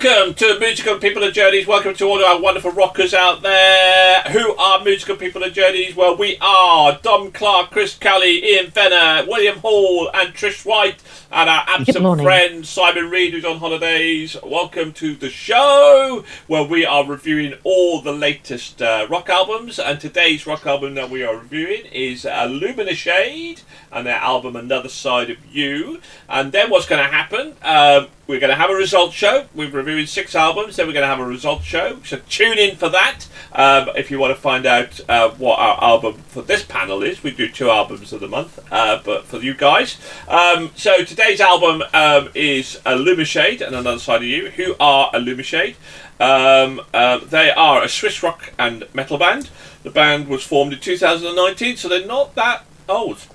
Welcome to Musical People and Journeys. Welcome to all our wonderful rockers out there. Who are Musical People and Journeys? Well, we are Dom Clark, Chris Kelly, Ian Fenner, William Hall and Trish White, and our absent friend Simon Reed, who's on holidays. Welcome to the show where we are reviewing all the latest rock albums, and today's rock album that we are reviewing is Illuminshade and their album Another Side of You. And then what's going to happen, we're going to have a results show. We're reviewing 6 albums, then we're going to have a results show, so tune in for that if you want to find out what our album for this panel is. We do 2 albums of the month, but for you guys. So today's album is Illuminshade and Another Side of You. Who are Illuminshade? They are a Swiss rock and metal band. The band was formed in 2019, so they're not that old.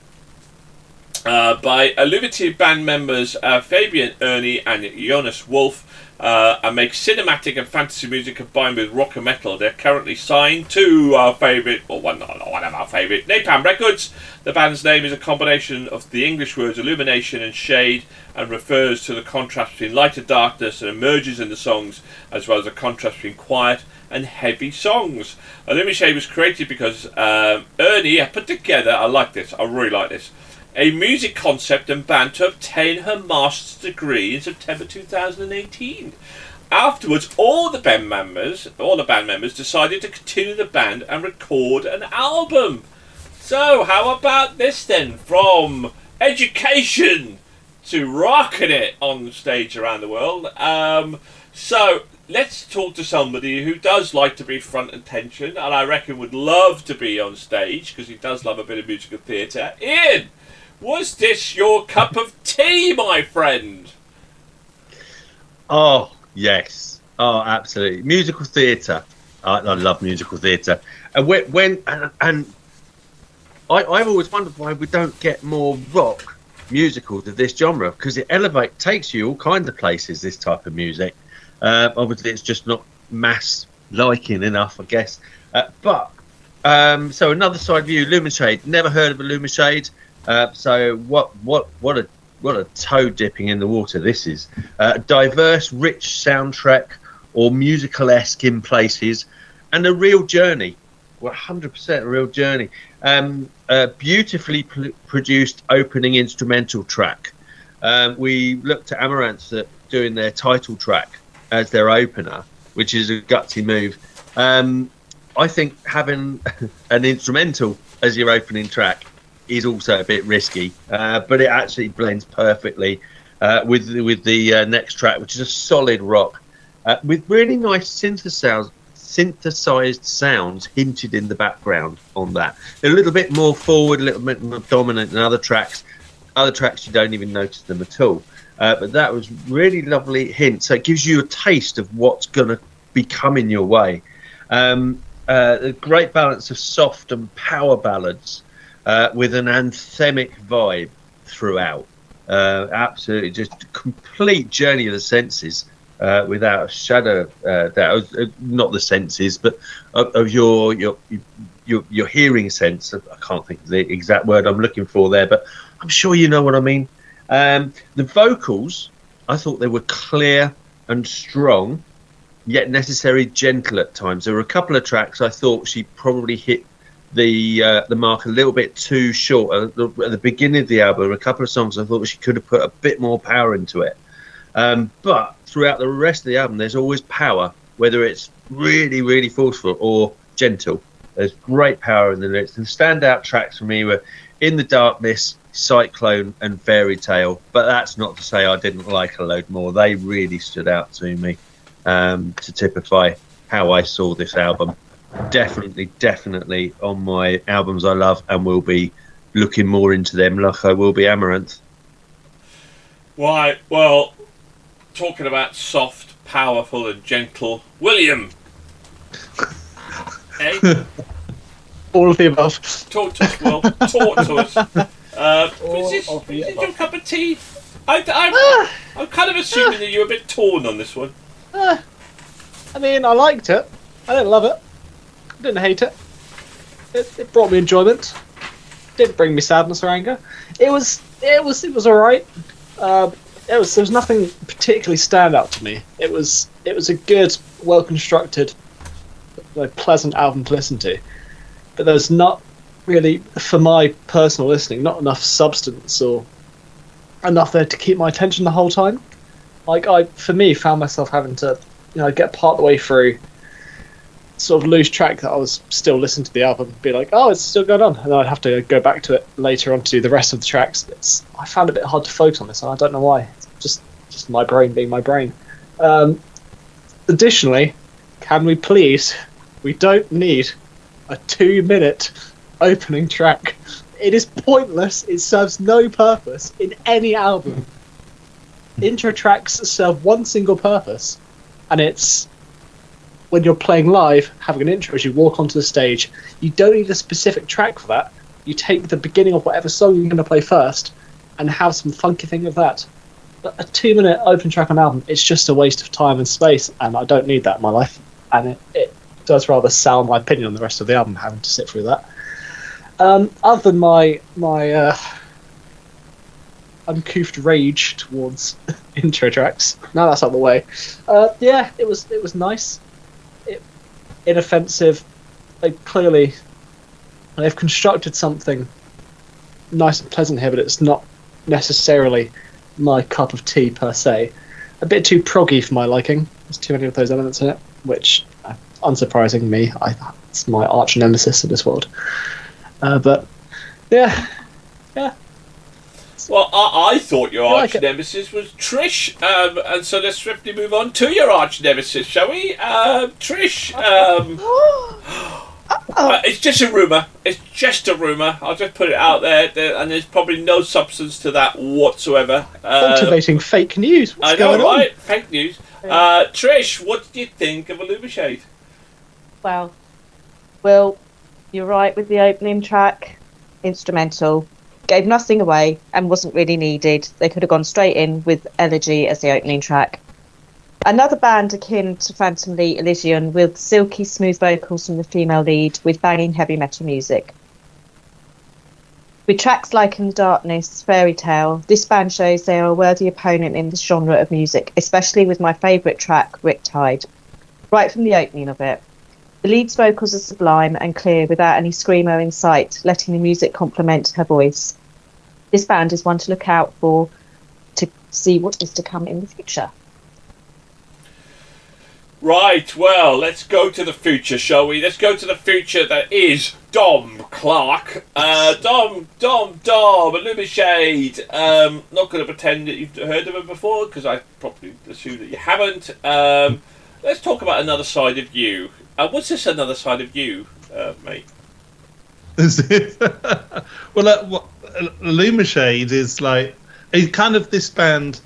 By Illuminati band members Fabian Ernie and Jonas Wolf, and make cinematic and fantasy music combined with rock and metal. They're currently signed to our favourite, or one of our favourite, Napalm Records. The band's name is a combination of the English words illumination and shade, and refers to the contrast between light and darkness, and emerges in the songs, as well as the contrast between quiet and heavy songs. Illuminshade was created because Ernie put together, I really like this, a music concept and band to obtain her master's degree in September 2018. Afterwards, all the band members decided to continue the band and record an album. So, how about this then? From education to rocking it on stage around the world. So, let's talk to somebody who does like to be front and tension, and I reckon would love to be on stage, because he does love a bit of musical theatre. Ian! Was this your cup of tea, my friend? Oh, yes. Oh, absolutely. Musical theatre. I love musical theatre. And I've always wondered why we don't get more rock musicals of this genre, because it takes you all kinds of places, this type of music. Obviously, it's just not mass liking enough, I guess. So Another Side of You, Illuminshade. Never heard of Illuminshade. So what a toe dipping in the water this is. Diverse, rich soundtrack, or musical-esque in places, and a real journey. 100% a real journey. Beautifully produced opening instrumental track. We looked at Amaranth doing their title track as their opener, which is a gutsy move. I think having an instrumental as your opening track is also a bit risky, but it actually blends perfectly with the next track, which is a solid rock with really nice synthesized sounds hinted in the background on that. They're a little bit more forward, a little bit more dominant than other tracks. Other tracks you don't even notice them at all. But that was really lovely hint. So it gives you a taste of what's going to be coming your way. A great balance of soft and power ballads. With an anthemic vibe throughout. Absolutely, just a complete journey of the senses, without a shadow of doubt. Not the senses, but of your hearing sense. I can't think of the exact word I'm looking for there, but I'm sure you know what I mean. The vocals, I thought they were clear and strong, yet necessarily gentle at times. There were a couple of tracks I thought she probably hit the mark a little bit too short at the beginning of the album. A couple of songs I thought she could have put a bit more power into it, but throughout the rest of the album there's always power, whether it's really, really forceful or gentle. There's great power in the lyrics. And standout tracks for me were In the Darkness, Cyclone and Fairy Tale, but that's not to say I didn't like a load more. They really stood out to me, to typify how I saw this album. Definitely on my albums I love, and will be looking more into them like I will be Amaranth. Right, well, talking about soft, powerful and gentle, William. Hey? All of the above. Talk to us, Will. Talk to us. Is this your cup of tea? I'm kind of assuming that you're a bit torn on this one. I mean, I liked it. I didn't love it. Didn't hate it. It brought me enjoyment. Didn't bring me sadness or anger. It was alright. there was nothing particularly stand out to me. It was a good, well constructed, pleasant album to listen to, but there's not really, for my personal listening, not enough substance or enough there to keep my attention the whole time. Like for me, found myself having to, get part of the way through, sort of lose track that I was still listening to the album, and be like, oh, it's still going on, and then I'd have to go back to it later on to do the rest of the tracks. I found it a bit hard to focus on this, and I don't know why. It's just my brain being my brain. Additionally, can we please? We don't need a 2-minute opening track. It is pointless. It serves no purpose in any album. Intro tracks serve one single purpose, and it's when you're playing live, having an intro as you walk onto the stage. You don't need a specific track for that. You take the beginning of whatever song you're going to play first and have some funky thing of that. But a 2-minute open track on an album, it's just a waste of time and space, and I don't need that in my life. And it does rather sour my opinion on the rest of the album, having to sit through that. Other than my uncouth rage towards intro tracks, now that's out of the way. Yeah, it was nice. Inoffensive. They've constructed something nice and pleasant here, but it's not necessarily my cup of tea per se. A bit too proggy for my liking. There's too many of those elements in it, which, unsurprising me, it's my arch nemesis in this world. But yeah. Well, I thought your arch nemesis was Trish, and so let's swiftly move on to your arch nemesis, shall we? Trish. It's just a rumour. It's just a rumour. I'll just put it out there, and there's probably no substance to that whatsoever. Cultivating fake news. What's I know, going on? right? Fake news. Trish, what did you think of Illuminshade? Well, you're right with the opening track. Instrumental. Gave nothing away and wasn't really needed. They could have gone straight in with Elegy as the opening track. Another band akin to Phantom Lee, Elysion, with silky smooth vocals from the female lead with banging heavy metal music. With tracks like In the Darkness, Fairy Tale, this band shows they are a worthy opponent in this genre of music, especially with my favourite track, Riptide. Right from the opening of it. The lead's vocals are sublime and clear without any screamo in sight, letting the music complement her voice. This band is one to look out for to see what is to come in the future. Right, well, let's go to the future, shall we? Let's go to the future that is Dom Clark. Dom, Illuminshade. Not going to pretend that you've heard of him before, because I probably assume that you haven't. Let's talk about another side of you. What's this another side of you, mate? Well, Illuminshade is like, it's kind of this band,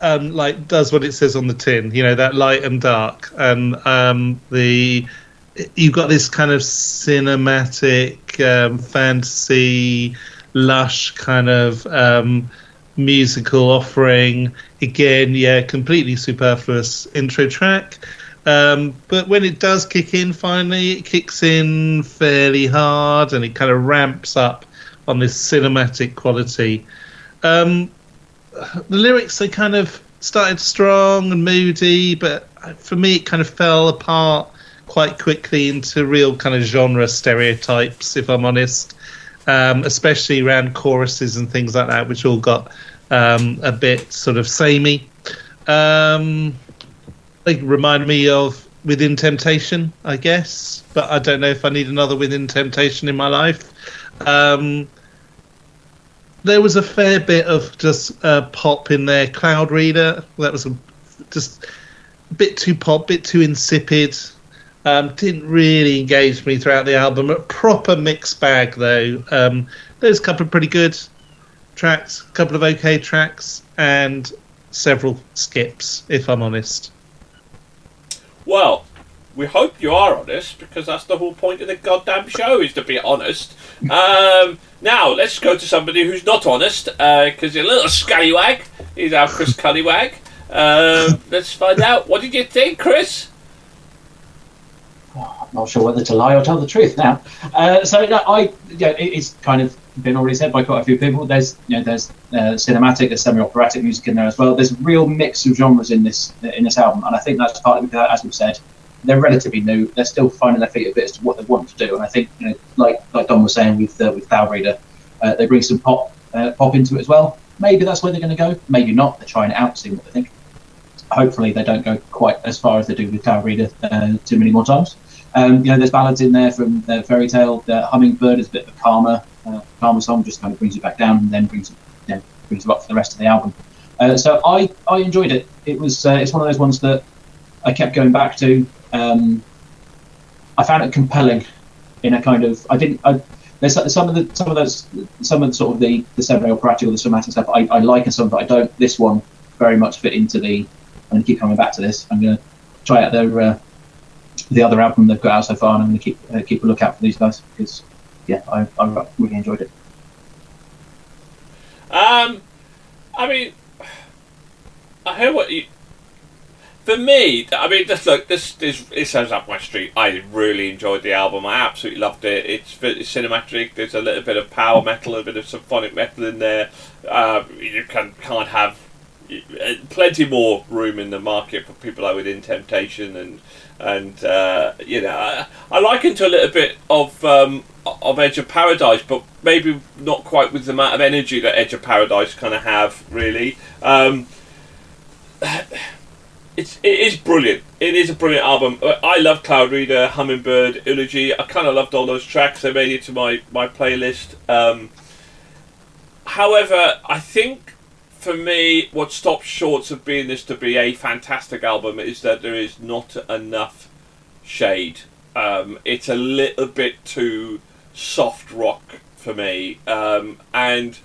like does what it says on the tin, that light and dark, and you've got this kind of cinematic, fantasy, lush kind of musical offering. Again, completely superfluous intro track. But when it does kick in, finally, it kicks in fairly hard, and it kind of ramps up on this cinematic quality. The lyrics, they kind of started strong and moody, but for me it kind of fell apart quite quickly into real kind of genre stereotypes, if I'm honest, especially around choruses and things like that, which all got a bit sort of samey. They remind me of Within Temptation, I guess, but I don't know if I need another Within Temptation in my life. There was a fair bit of just pop in there. Cloud Reader, that was just a bit too pop, bit too insipid. Didn't really engage me throughout the album. A proper mixed bag, though. There's a couple of pretty good tracks, a couple of okay tracks, and several skips, if I'm honest. Well, we hope you are honest, because that's the whole point of the goddamn show, is to be honest. Now, let's go to somebody who's not honest, because you're a little scallywag. He's our Chris Cullywag. Let's find out. What did you think, Chris? I'm not sure whether to lie or tell the truth now. It's kind of been already said by quite a few people. There's cinematic, there's semi-operatic music in there as well. There's a real mix of genres in this album, and I think that's partly because, as we've said, they're relatively new. They're still finding their feet a bit as to what they want to do, and I think, like Don was saying with Cloud Reader, they bring some pop into it as well. Maybe that's where they're going to go. Maybe not. They're trying it out, seeing what they think. Hopefully, they don't go quite as far as they do with Cloud Reader too many more times. There's ballads in there from Fairy Tale. Hummingbird is a bit of a calmer song, just kind of brings it back down and then brings it up for the rest of the album. So I enjoyed it. It's one of those ones that I kept going back to. I found it compelling in a kind of there's some of the sort of the semi-operatic or the somatic stuff I like, and some that I don't. This one very much fit into the. I'm going to keep coming back to this. I'm going to try out the other album they've got out so far, and I'm going to keep a lookout for these guys because I really enjoyed it. I mean, I hear what you. For me, I mean, this sounds up my street. I really enjoyed the album. I absolutely loved it. It's cinematic. There's a little bit of power metal, a bit of symphonic metal in there. You can't have plenty more room in the market for people like Within Temptation and I liken to a little bit of Edge of Paradise, but maybe not quite with the amount of energy that Edge of Paradise kind of have, really. It is brilliant. It is a brilliant album. I love Cloud Reader, Hummingbird, Eulogy. I kind of loved all those tracks. They made it to my playlist. However, I think for me, what stops short of being this to be a fantastic album is that there is not enough shade. It's a little bit too soft rock for me, and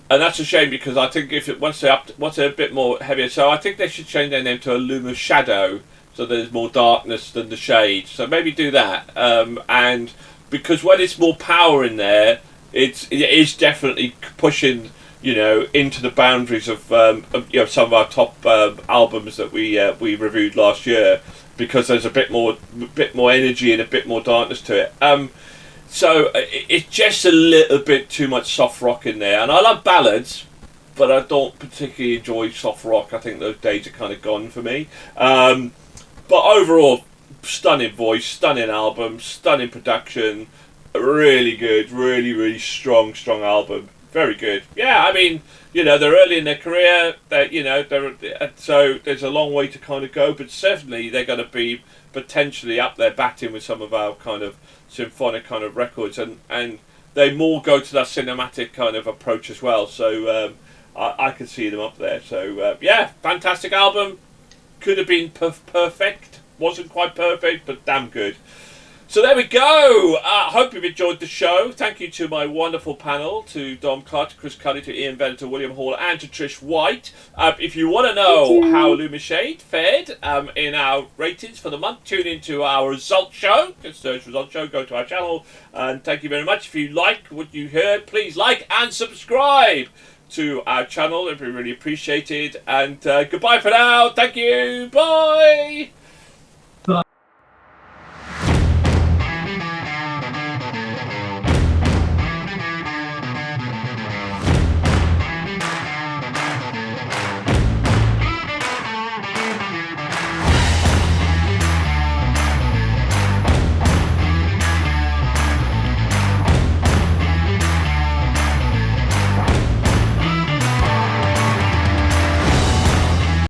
that's a shame because I think once they're a bit more heavier, so I think they should change their name to Illuminshade, so there's more darkness than the shade. So maybe do that, and because when it's more power in there, it is definitely pushing into the boundaries of some of our top albums that we reviewed last year, because there's a bit more energy and a bit more darkness to it. So it's just a little bit too much soft rock in there, and I love ballads, but I don't particularly enjoy soft rock. I think those days are kind of gone for me. But overall, stunning voice, stunning album, stunning production, really good, really, really strong album. Very good. Yeah, I mean, they're early in their career. So there's a long way to kind of go, but certainly they're going to be potentially up there batting with some of our kind of symphonic kind of records, and they more go to that cinematic kind of approach as well. So I can see them up there. So fantastic album. Could have been perfect. Wasn't quite perfect, but damn good. So there we go. Hope you've enjoyed the show. Thank you to my wonderful panel, to Dom Clark, to Chris Cuddy, to Ian Venn, to William Hall, and to Trish White. If you want to know how Illuminshade fared in our ratings for the month, tune into our results show. Just search results show, go to our channel, and thank you very much. If you like what you heard, please like and subscribe to our channel. It'd be really appreciated. And goodbye for now. Thank you. Bye.